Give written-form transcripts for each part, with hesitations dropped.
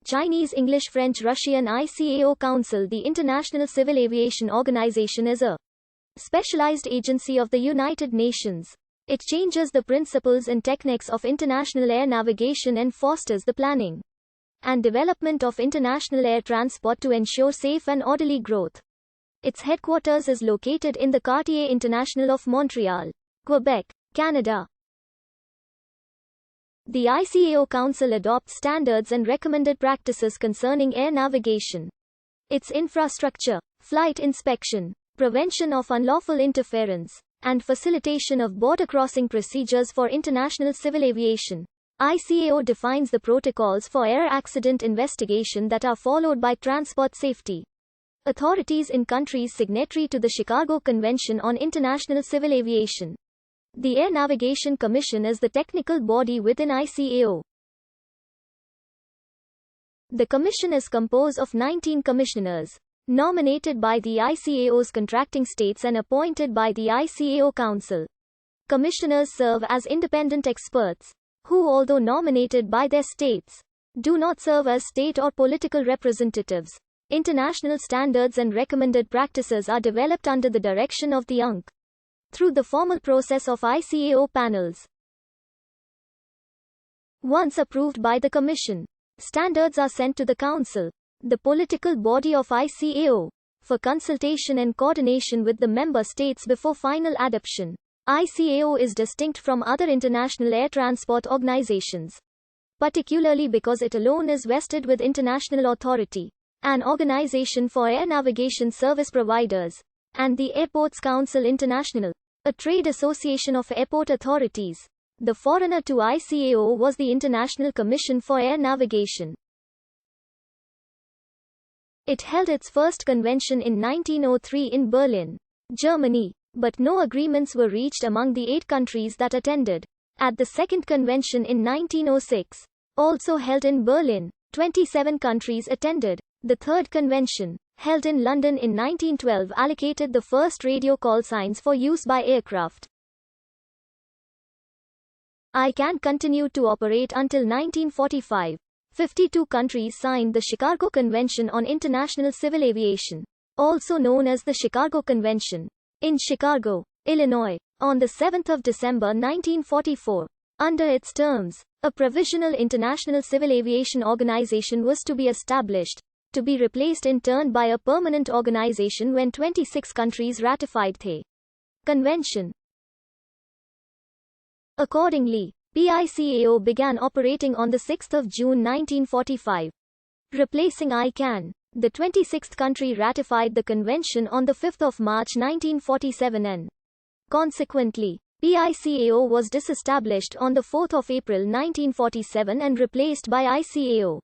Chinese, English, French, Russian. Icao Council. The International Civil Aviation Organization is a specialized agency of the United Nations. It changes the principles and techniques of international air navigation and fosters the planning and development of international air transport to ensure safe and orderly growth. Its headquarters is located in the Quartier International of Montreal, Quebec, Canada. The Icao Council adopts standards and recommended practices concerning air navigation. Its infrastructure, flight inspection, prevention of unlawful interference, and facilitation of border crossing procedures for international civil aviation. Icao defines the protocols for air accident investigation that are followed by transport safety authorities in countries signatory to the Chicago Convention on International Civil Aviation. The Air Navigation Commission is the technical body within Icao. The Commission is composed of 19 commissioners, nominated by the Icao's contracting states and appointed by the Icao Council. Commissioners serve as independent experts, who, although nominated by their states, do not serve as state or political representatives. International standards and recommended practices are developed under the direction of the UNC through the formal process of Icao panels. Once approved by the Commission, standards are sent to the Council, the political body of Icao, for consultation and coordination with the member states before final adoption. Icao is distinct from other international air transport organizations, particularly because it alone is vested with international authority, an organization for air navigation service providers, and the Airports Council International, a trade association of airport authorities. The forerunner to Icao was the International Commission for Air Navigation. It held its first convention in 1903 in Berlin, Germany, but no agreements were reached among the 8 countries that attended. At the second convention in 1906, also held in Berlin, 27 countries attended. The third convention, held in London in 1912, allocated the first radio call signs for use by aircraft. ICANN continued to operate until 1945. 52 countries signed the Chicago Convention on International Civil Aviation, also known as the Chicago Convention, in Chicago, Illinois, on 7 December 1944. Under its terms, a provisional International Civil Aviation Organization was to be established, to be replaced in turn by a permanent organization when 26 countries ratified the convention. Accordingly, PICAO began operating on 6 June 1945, replacing ICANN. The 26th country ratified the convention on 5 March 1947 and, consequently, PICAO was disestablished on 4 April 1947 and replaced by Icao,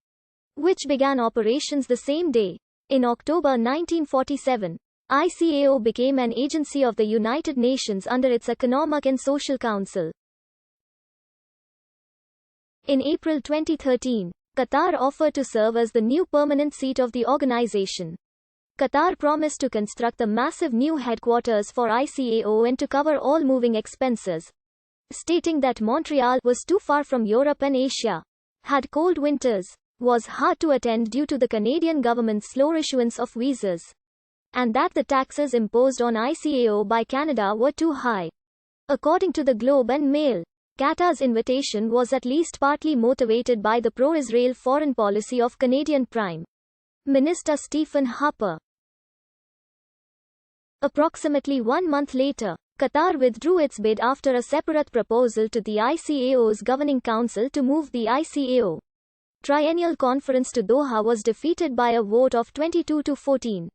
which began operations the same day. In October 1947, Icao became an agency of the United Nations under its Economic and Social Council. In April 2013, Qatar offered to serve as the new permanent seat of the organization. Qatar promised to construct a massive new headquarters for Icao and to cover all moving expenses, stating that Montreal was too far from Europe and Asia, had cold winters, was hard to attend due to the Canadian government's slow issuance of visas, and that the taxes imposed on Icao by Canada were too high. According to the Globe and Mail, Qatar's invitation was at least partly motivated by the pro-Israel foreign policy of Canadian Prime Minister Stephen Harper. Approximately 1 month later, Qatar withdrew its bid after a separate proposal to the Icao's governing council to move the Icao Triennial Conference to Doha was defeated by a vote of 22-14.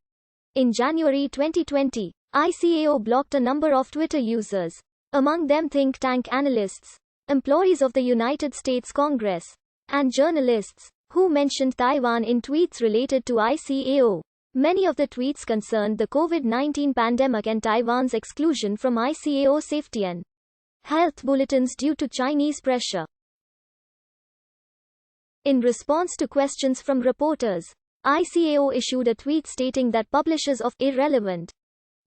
In January 2020, Icao blocked a number of Twitter users, among them think tank analysts, employees of the United States Congress, and journalists, who mentioned Taiwan in tweets related to Icao. Many of the tweets concerned the COVID-19 pandemic and Taiwan's exclusion from Icao safety and health bulletins due to Chinese pressure. In response to questions from reporters, Icao issued a tweet stating that publishers of irrelevant,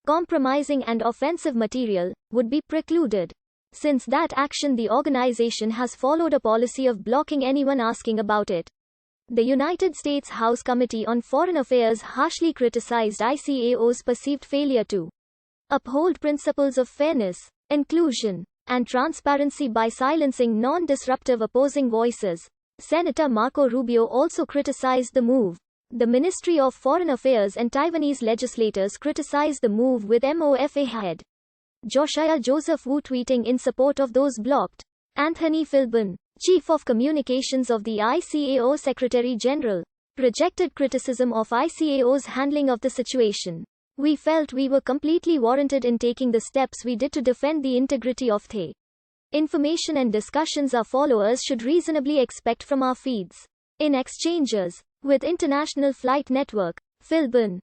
compromising and offensive material would be precluded. Since that action, the organization has followed a policy of blocking anyone asking about it. The United States House Committee on Foreign Affairs harshly criticized ICAO's perceived failure to uphold principles of fairness, inclusion, and transparency by silencing non-disruptive opposing voices. Senator Marco Rubio also criticized the move. The Ministry of Foreign Affairs and Taiwanese legislators criticized the move, with MOFA head Josiah Joseph Wu tweeting in support of those blocked. Anthony Philbin, Chief of Communications of the ICAO Secretary General, rejected criticism of ICAO's handling of the situation. We felt we were completely warranted in taking the steps we did to defend the integrity of the information and discussions our followers should reasonably expect from our feeds. In exchanges with International Flight Network, Philbin